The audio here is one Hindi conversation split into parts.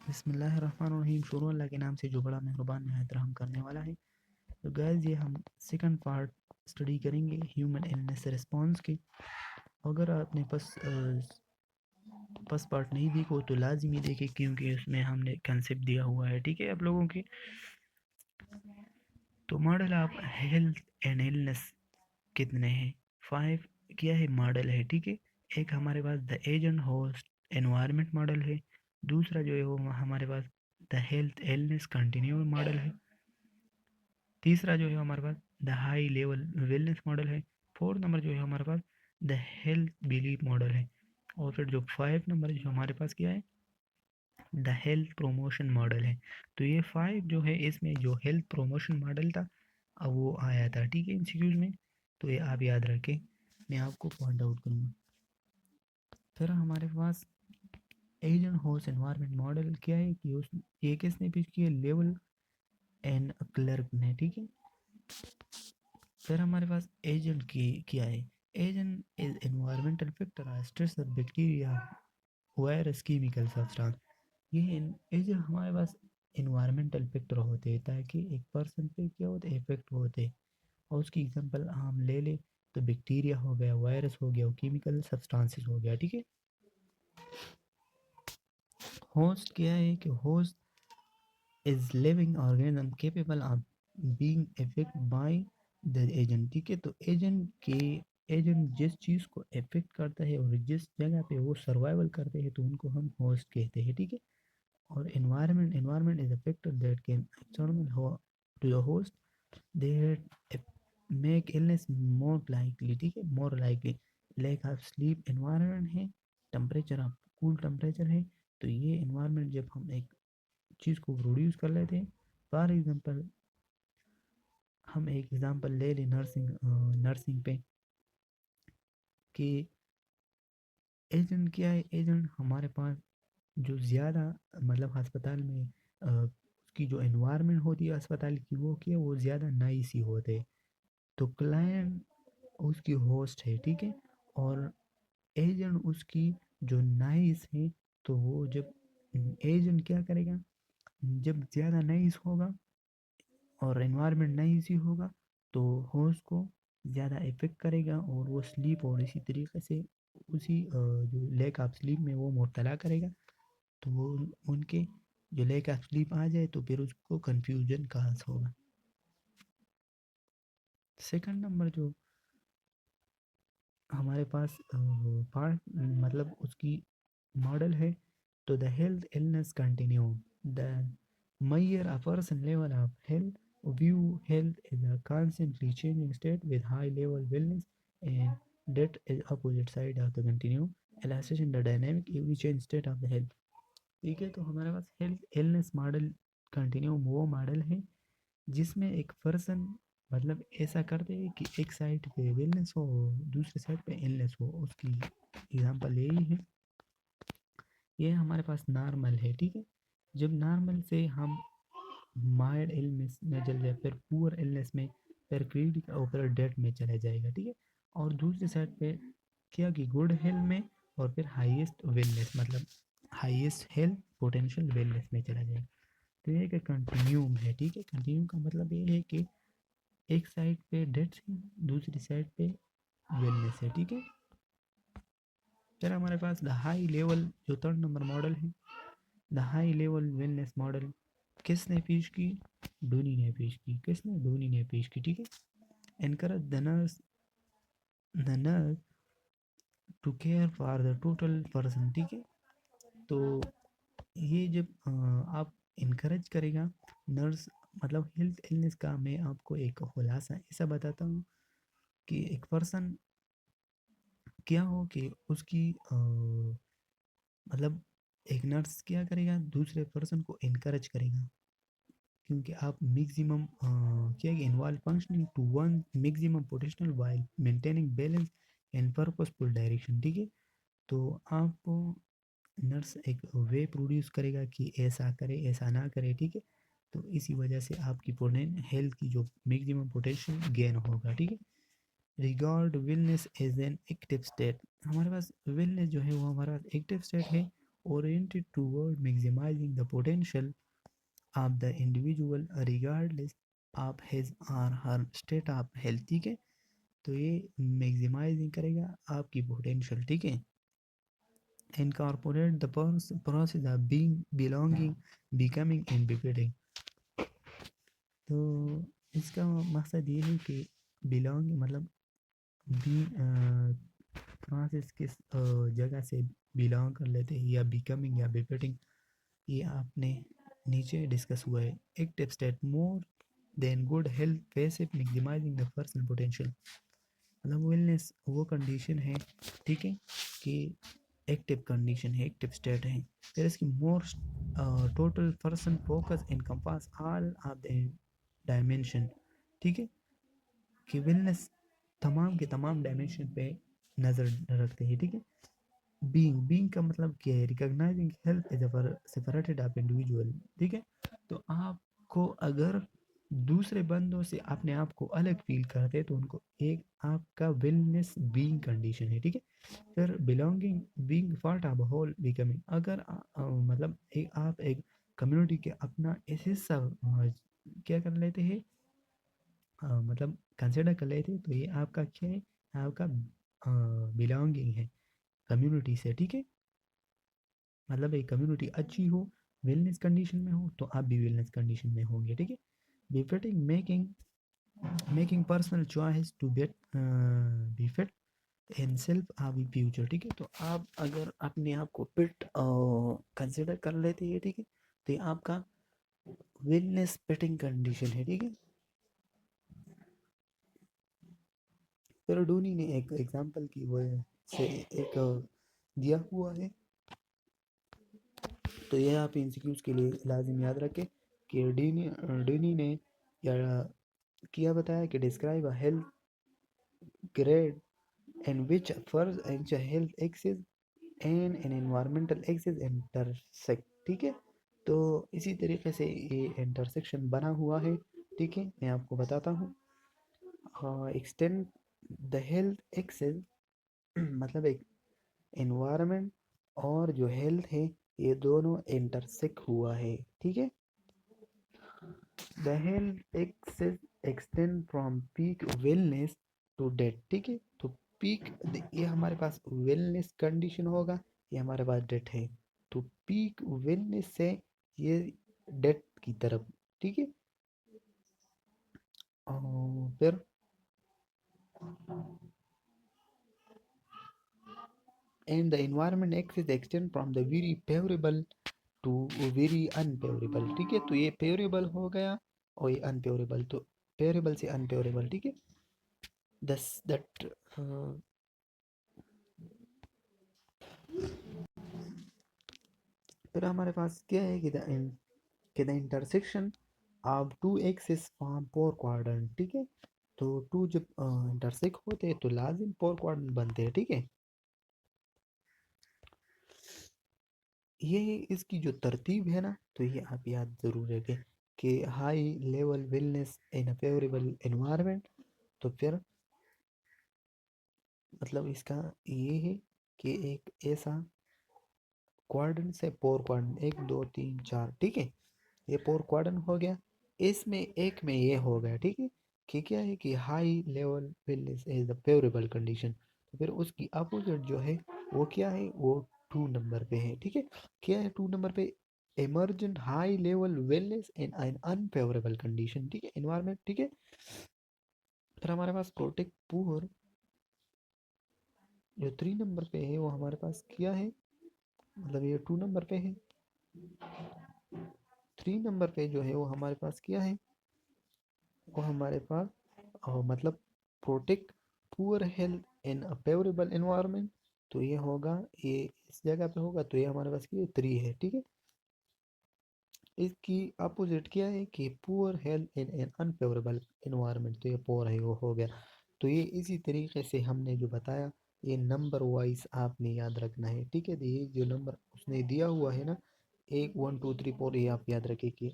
बिस्मिल्लाहिर्रहमानिर्रहीम। शुरू अल्लाह के नाम से जो बड़ा मेहरबान निहायत रहम करने वाला है। तो गाइस ये हम सेकंड पार्ट स्टडी करेंगे ह्यूमन इलनेस रिस्पॉन्स के। अगर आपने फर्स्ट पार्ट नहीं देखो तो लाजमी देखे, क्योंकि उसमें हमने कंसेप्ट दिया हुआ है, ठीक है, आप लोगों के। तो model of health and illness कितने हैं? 5 क्या है मॉडल है, ठीक है। एक हमारे पास the agent host environment model है। दूसरा जो है वो हमारे पास the health illness continuum model है। तीसरा जो है हमारे पास the high level wellness model है। फोर्थ नंबर जो है हमारे पास द हेल्थ बिलीफ मॉडल है। और फिर जो 5 नंबर जो हमारे पास क्या है, द हेल्थ प्रोमोशन मॉडल है। तो ये 5 जो है, इसमें जो हेल्थ प्रोमोशन मॉडल था अब वो आया था, ठीक है, इंस्टीट्यूट में। तो ये आप याद रखें, मैं आपको पॉइंट आउट करूँगा। फिर हमारे पास एजेंट होस्ट एनवायरनमेंट मॉडल क्या है कि उस ये किसने पेश किया, लेवल एंड क्लर्क ने, ठीक है। फिर हमारे पास एजेंट की क्या है, agent is environmental factor, stress, bacteria, virus, chemical substance. ये एजेंट हमारे पास एनवायरमेंटल फैक्टर होते हैं ताकि एक पर्सन पे क्या होते हैं, इफेक्ट होते हैं। और उसकी एग्जांपल हम ले ले तो बैक्टीरिया हो गया, वायरस हो गया, केमिकल सब्सटेंसेस हो गया, ठीक है। होस्ट क्या है कि host is living organism capable of being affect by the agent, ठीक है। तो एजेंट जिस चीज़ को अफेक्ट करता है और जिस जगह पे वो सर्वाइवल करते हैं तो उनको हम होस्ट कहते हैं, ठीक है। और environment is a factor that can external to the host, that make illness more likely, ठीक है, मोर लाइकली। लाइक आप स्लीप एनवायरनमेंट है, टेम्परेचर आप कूल टेम्परेचर है। तो ये एनवायरनमेंट जब हम एक चीज़ को प्रोड्यूस कर लेते हैं, फॉर एग्जांपल हम एक एग्जांपल ले लें नर्सिंग पे कि एजेंट क्या है, एजेंट हमारे पास जो ज़्यादा मतलब अस्पताल में उसकी जो एनवायरनमेंट होती है अस्पताल की, वो क्या है, वो ज़्यादा नाइस ही होते हैं। तो क्लाइंट उसकी होस्ट है, ठीक है। और एजेंट उसकी जो नाइस है, तो वो जब एजेंट क्या करेगा, जब ज़्यादा नाइस होगा और एनवायरनमेंट नाइस ही होगा तो होस्ट को ज़्यादा इफेक्ट करेगा और वो स्लीप और इसी तरीके से उसी जो लैक ऑफ स्लीप में वो मुब्तला करेगा। तो वो उनके जो लैक ऑफ स्लीप आ जाए तो फिर उसको कंफ्यूजन का होगा। सेकंड नंबर जो हमारे पास पार्ट मतलब उसकी मॉडल है, तो the health illness continuum, the measure a person level of health, view health is a constantly changing state with high level wellness, and that is opposite side of the continuum, illustration the dynamic every change state of the health, ठीक है। तो हमारे पास हेल्थ इलनेस मॉडल कंटिन्यूम वो मॉडल है जिसमें एक पर्सन मतलब ऐसा करते हैं कि एक साइड पे वेलनेस हो, दूसरे साइड पे इलनेस हो। उसकी एग्जांपल यही है, ये हमारे पास नॉर्मल है, ठीक है। जब नॉर्मल से हम माइल्ड इलनेस में चल जाए, फिर पुअर इलनेस में, फिर क्रिटिकल और फिर डेथ में चला जाएगा, ठीक है। और दूसरी साइड पे क्या कि गुड हेल्थ में, और फिर हाईएस्ट वेलनेस मतलब हाईएस्ट हेल्थ पोटेंशियल वेलनेस में चला जाएगा। तो ये एक कंटिन्यूम है, ठीक है। कंटिन्यूम का मतलब ये है कि एक साइड पे डेथ है, दूसरी साइड पे वेलनेस है, ठीक है। फिर हमारे पास द हाई लेवल जो थर्ड नंबर मॉडल है, the high level wellness model किसने पेश की, डोनी ने पेश की। किसने, डोनी ने पेश की, ठीक है। Encourage the nurse to care for the total person, ठीक है। तो ये जब आप इनकरेज करेगा नर्स मतलब हेल्थ इलनेस का, मैं आपको एक खुलासा ऐसा बताता हूँ कि एक पर्सन क्या हो कि उसकी मतलब एक नर्स क्या करेगा, दूसरे पर्सन को इनकरेज करेगा, क्योंकि आप मैक्सिमम क्या involve functioning to one maximum potential while maintaining balance and purposeful direction, ठीक है। तो आपको नर्स एक वे प्रोड्यूस करेगा कि ऐसा करे ऐसा ना करे, ठीक है। तो इसी वजह से आपकी हेल्थ की जो मैक्सिमम पोटेंशियल गेन होगा, ठीक है। Regard wellness as an active state, हमारे पास वेलनेस जो है वो हमारा एक्टिव स्टेट है oriented toward maximizing the potential of the individual regardless of his or her state of health, ठीक है। तो ये मैक्सिमाइजिंग करेगा आपकी पोटेंशियल, ठीक है। Incorporate the process of being, belonging, becoming and befitting. तो इसका मकसद ये है कि बिलोंग मतलब बी प्रोसेस किस जगह से बिलोंग कर लेते हैं, या बिकमिंग या बिफिटिंग, ये आपने नीचे डिस्कस हुआ है। Active state more than good health passive maximising the personal potential. मतलब वेलनेस वो कंडीशन है, ठीक है, कि एक्टिव कंडीशन है, एक्टिव स्टेट है। फिर इसकी more total person focus encompass all of the dimension, ठीक है, कि वेलनेस तमाम के तमाम डायमेंशन पे नज़र रखते हैं, ठीक है। बीइंग का मतलब क्या है, recognising health is separated of individual, ठीक है। तो आपको अगर दूसरे बंदों से अपने आप को अलग फील करते हैं तो उनको एक आपका वेलनेस बीइंग कंडीशन है, ठीक है। फिर belonging being part of whole becoming, अगर मतलब एक आप एक कम्युनिटी के अपना एक हिस्सा क्या कर लेते हैं, मतलब कंसिडर कर लेते हैं, तो ये आपका क्या है, आपका बिलोंगिंग है कम्युनिटी से, ठीक है। मतलब एक कम्युनिटी अच्छी हो, वेलनेस कंडीशन में हो, तो आप भी वेलनेस कंडीशन में होंगे, ठीक है। Befitting making, making personal choice to bet befit in self our future, ठीक है। तो आप अगर अपने आप को फिट कंसिडर कर लेते हैं, ठीक है, तो ये आपका वेलनेस फिटिंग कंडीशन है, ठीक है। फिर डोनी ने एक एग्जांपल की वो से एक दिया हुआ है, तो ये आप इंस्टीट्यूट के लिए लाजिम याद रखें कि डीनी ने या किया बताया कि describe a health grade in which first and health axis and N environmental axis intersect, ठीक है। तो इसी तरीके से ये इंटरसेक्शन बना हुआ है, ठीक है, मैं आपको बताता हूँ। एक्सटेंड द हेल्थ एक्सिस मतलब एक एनवायरनमेंट और जो हेल्थ है ये दोनों इंटरसेक्ट हुआ है, ठीक है। The health axis extend from peak wellness to death, ठीक है। तो पीक, ये हमारे पास वेलनेस कंडीशन होगा, ये हमारे पास डेथ है, तो पीक वेलनेस से ये डेथ की तरफ, ठीक है। और फिर and the environment axis extend from the very favourable to very unfavourable, ठीक है। तो ये फेवरेबल हो गया और ये अनफेवरेबल, तो फेवरेबल से अनफेवरेबल, ठीक है। दस दैट फिर हमारे पास क्या है कि the intersection of two axis form four quadrant, ठीक है। तो टू जब इंटरसेक्ट होते हैं तो लाजिम फोर क्वाड्रेंट बनते हैं, ठीक है। ये इसकी जो तरतीब है ना, तो ये आप याद ज़रूर रखें कि हाई लेवल वेलनेस इन अ फेवरेबल एनवायरनमेंट, तो फिर मतलब इसका ये है कि एक ऐसा क्वाड्रेंट से फोर क्वाड्रेंट, एक दो तीन चार, ठीक है, ये फोर क्वाड्रेंट हो गया। इसमें एक में ये हो गया, ठीक है, कि क्या है कि high level wellness is the favourable condition, तो फिर उसकी अपोजिट जो है वो क्या है, वो टू नंबर पे है, ठीक है। क्या है टू नंबर पे, emergent high level wellness in an unfavourable condition, ठीक है, एनवायरमेंट, ठीक है। फिर हमारे पास प्रोटेक्ट पुअर जो थ्री नंबर पे है, वो हमारे पास क्या है, मतलब ये टू नंबर पे है, थ्री नंबर पे जो है वो हमारे पास क्या है, वो हमारे पास मतलब प्रोटेक्ट पुअर हेल्थ इन अ फेवरेबल एनवायरनमेंट, तो ये होगा, ये इस जगह पे होगा, तो ये हमारे पास ये थ्री है, ठीक है। इसकी अपोजिट क्या है कि poor health in an unfavourable environment, तो ये पोर है, वो हो गया। तो ये इसी तरीके से हमने जो बताया ये नंबर वाइज आपने याद रखना है, ठीक है। तो ये जो नंबर उसने दिया हुआ है ना, एक वन टू थ्री फोर, ये आप याद रखिए कि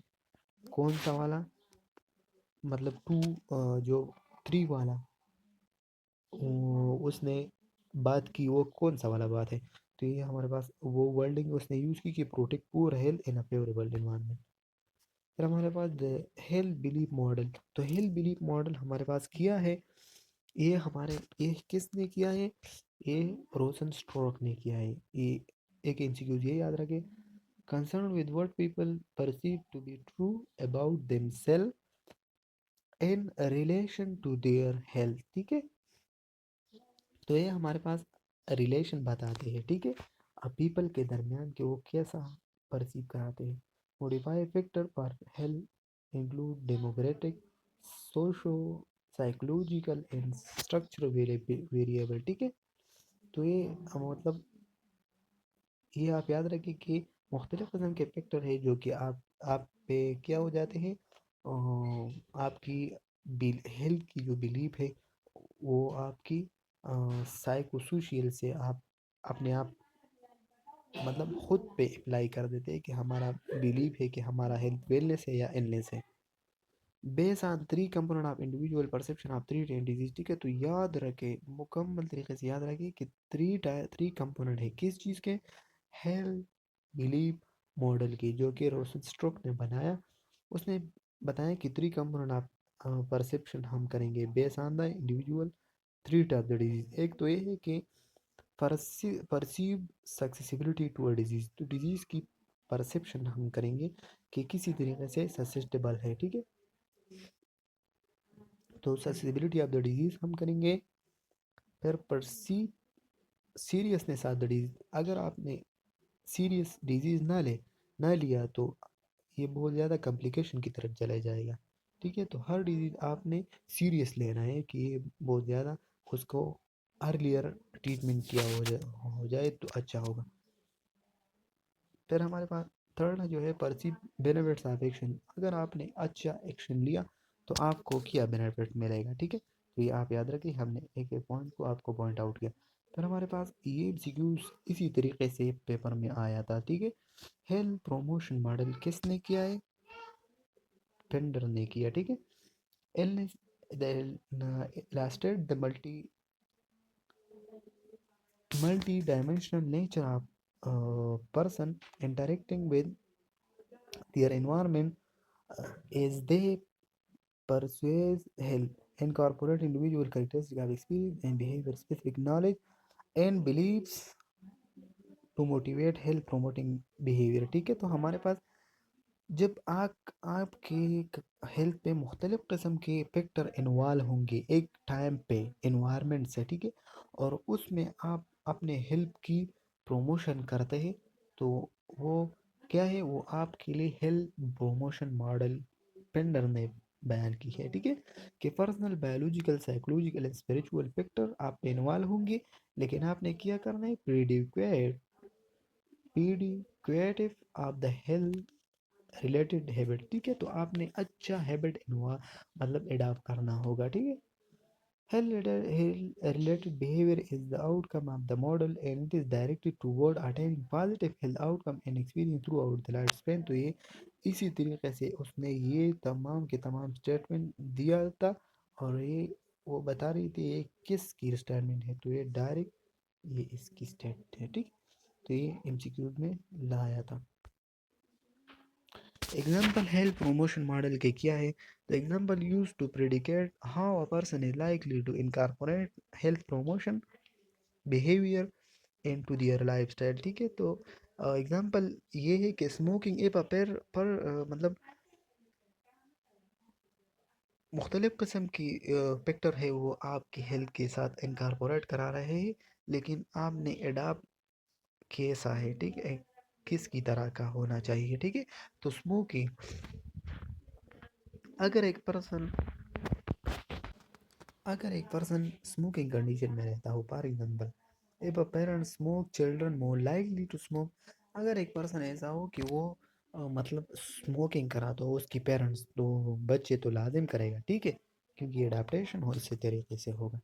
कौन सा वाला, मतलब टू जो थ्री वाला उसने बात की वो कौन सा वाला बात है, तो ये हमारे पास वो वर्डिंग उसने यूज़ की कि प्रोटेक्ट पुअर हेल्थ इन अ फेवरेबल एनवायरनमेंट। फिर हमारे पास हेल्थ बिलीफ मॉडल। तो हेल्थ बिलीफ मॉडल हमारे पास किया है, ये किसने किया है? ये रोशन स्ट्रोक ने किया है। ये एक एमसीक्यू ये याद रखे, concern with what people perceive to be true about themselves in relation to their health. ठीक है, तो ये हमारे पास रिलेशन बताते हैं, ठीक है, अब पीपल के दरमियान कि वो कैसा परसीव कराते हैं। मॉडिफाई फैक्टर पर health include demographic, socio psychological and structural variable. ठीक है, तो ये मतलब ये आप याद रखिए कि मुख्तलिफ किस्म के फैक्टर है जो कि आप पे क्या हो जाते हैं, आपकी हेल्थ की जो बिलीफ है वो आपकी साइकोसोशियल से आप अपने आप मतलब खुद पे अप्लाई कर देते हैं कि हमारा बिलीफ है कि हमारा हेल्थ वेलनेस है या इलनेस है। Base on three component of individual perception of three disease. ठीक है, तो याद रखे, मुकम्मल तरीके से याद रखे कि थ्री कंपोनेंट है किस चीज़ के? हेल्थ बिलीफ मॉडल की, जो कि रोसन स्ट्रोक ने बनाया। उसने बताया कि थ्री कंपोनेंट ऑफ परसेप्शन हम करेंगे base on the individual three type the disease. एक तो ये है कि perceive susceptibility to a disease, तो डिजीज की परसेप्शन हम करेंगे कि किसी तरीके से ससेप्टेबल है। ठीक है, तो सक्सेसिबिलिटी ऑफ द डिजीज हम करेंगे। फिर perceive seriousness of the disease, अगर आपने सीरियस डिजीज ना लिया तो ये बहुत ज़्यादा कॉम्प्लिकेशन की तरफ चला जाएगा। ठीक है, तो हर डिजीज आपने सीरियस लेना है कि ये बहुत ज़्यादा उसको अर्लियर ट्रीटमेंट किया हो जाए तो अच्छा होगा। फिर हमारे पास थर्ड जो है परसीव बेनिफिट्स ऑफ एक्शन, अगर आपने अच्छा एक्शन लिया तो आपको क्या बेनिफिट मिलेगा। ठीक है, तो ये आप याद रखिए, हमने एक एक पॉइंट को आपको पॉइंट आउट किया। फिर हमारे पास ये एमसीक्यूज इसी तरीके से पेपर में आया था। ठीक है, हेल्थ प्रमोशन मॉडल किसने किया है? पेंडर ने किया। ठीक है, illness the illustrate the multi-dimensional nature of person interacting with their environment as they pursue health, incorporate individual characteristics of experience and behavior, specific knowledge and beliefs to motivate health promoting behavior। ठीक है, तो हमारे पास जब आपके हेल्थ पे मुख्तलिफ किस्म के फैक्टर इन्वॉल्व होंगे एक टाइम पे इन्वायरमेंट से। ठीक है, और उसमें आप अपने हेल्थ की प्रमोशन करते हैं, तो वो क्या है? वो आपके लिए हेल्थ प्रमोशन मॉडल पेंडर ने बयान की है। ठीक है, कि personal biological psychological and spiritual factor आप पे इन्वॉल्व होंगे, लेकिन आपने क्या करना है? Predictive of the health related habit. ठीक है, तो आपने अच्छा हैबिट मतलब एडॉप्ट करना होगा। ठीक है, health related behavior is the outcome of the model and it is directed toward attaining positive health outcome and experience throughout the lifespan। तो ये इसी तरीके से उसने ये तमाम के तमाम स्टेटमेंट दिया था, और ये वो बता रही थी ये किसकी स्टेटमेंट है, तो ये डायरेक्ट ये इसकी स्टेटमेंट है। ठीक, तो ये एमसीक्यू में लाया था। एग्जाम्पल हेल्थ प्रमोशन मॉडल के क्या है? The example use to predicate how a person is likely to incorporate health promotion behaviour into their lifestyle. ठीक है, तो एग्जाम्पल ये है कि स्मोकिंग ए पर मतलब मुख्तलिफ किस्म की फैक्टर है वो आपकी हेल्थ के साथ इनकॉर्पोरेट करा रहे हैं, लेकिन आपने एडाप्ट कैसा है, ठीक है, किस की तरह का होना चाहिए। ठीक है, तो स्मोकिंग, अगर एक पर्सन स्मोकिंग कंडीशन में रहता हो, for example if a parent smoke children more likely to smoke, अगर एक पर्सन ऐसा हो कि वो मतलब स्मोकिंग करा तो उसकी पेरेंट्स तो बच्चे तो लाजिम करेगा। ठीक है, क्योंकि एडाप्टेशन हो इसी तरीके से होगा।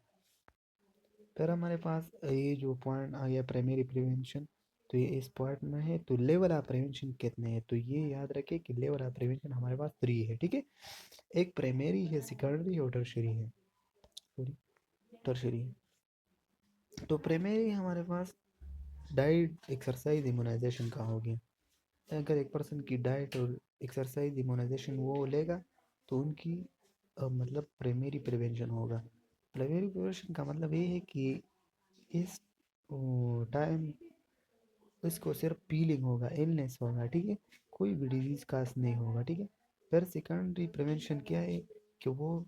फिर हमारे पास ये जो पॉइंट आ गया प्राइमरी प्रिवेंशन, तो ये इस पॉइंट में है। तो लेवल ऑफ प्रिवेंशन कितने हैं? तो ये याद रखें कि लेवल ऑफ प्रिवेंशन हमारे पास थ्री है। ठीक है, एक प्राइमरी है, सेकेंडरी और टर्शरी है। सॉरी, टर्शरी है। तो प्राइमरी हमारे पास डाइट एक्सरसाइज इम्यूनाइजेशन का हो गया। अगर एक पर्सन की डाइट और एक्सरसाइज इम्यूनाइजेशन वो लेगा तो उनकी मतलब प्राइमरी प्रिवेंशन होगा। प्राइमरी प्रिवेंशन का मतलब ये है कि इस टाइम इसको सिर्फ पीलिंग होगा, इलनेस होगा, ठीक है, कोई भी डिजीज काज नहीं होगा, ठीक है। फिर सेकेंडरी प्रिवेंशन क्या है कि वो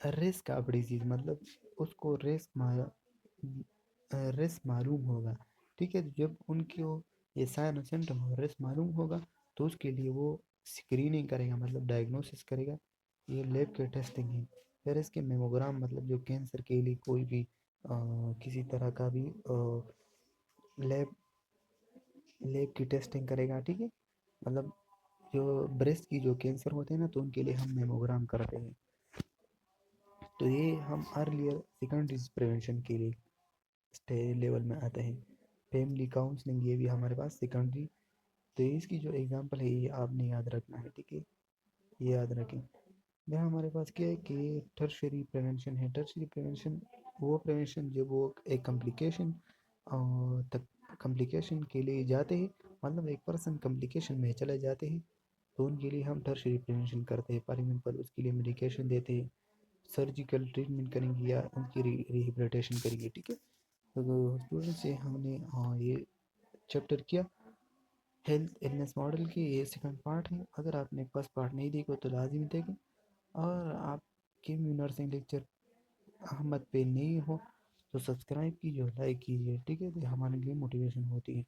रिस्क ऑफ डिजीज, मतलब उसको रिस्क मालूम होगा, ठीक है। जब उनको ये साइन और सिम्टम और रिस्क मालूम होगा तो उसके लिए वो स्क्रीनिंग करेगा, मतलब डायग्नोसिस करेगा। ये लैब के टेस्टिंग है। फिर इसके मेमोग्राम, मतलब जो कैंसर के लिए कोई भी किसी तरह का भी लैब लैब की टेस्टिंग करेगा, ठीक है। मतलब जो ब्रेस्ट की जो कैंसर होते हैं ना तो उनके लिए हम मेमोग्राम करते हैं। तो ये हम अर्लियर सेकेंडरी डिजीज प्रिवेंशन के लिए स्टे लेवल में आते हैं। फैमिली काउंसलिंग ये भी हमारे पास सेकेंडरी। तो इसकी जो एग्जांपल है ये आपने याद रखना है, ठीक है, ये याद रखें। यहाँ हमारे पास क्या है कि टर्शरी प्रिवेंशन है। टर्शरी प्रिवेंशन वो प्रिवेंशन जब वो एक कम्प्लिकेशन तक कम्प्लिकेशन के लिए जाते हैं, मतलब एक पर्सन कम्प्लिकेशन में चले जाते हैं तो उनके लिए हम टर्शरी प्रिवेंशन करते हैं। फॉर एग्जाम्पल उसके लिए मेडिकेशन देते हैं, सर्जिकल ट्रीटमेंट करेंगे या उनकी रिहेबिलिटेशन करेंगे, ठीक है। तो स्टूडेंट से हमने ये चैप्टर किया हेल्थ इलनेस मॉडल की, ये सेकंड पार्ट है। अगर आपने फर्स्ट पार्ट नहीं देखा तो लाजिम देखें। और आपके भी नर्सिंग लेक्चर अहमद पे नहीं हो तो सब्सक्राइब कीजिए, लाइक कीजिए, ठीक है, तो हमारे लिए मोटिवेशन होती है।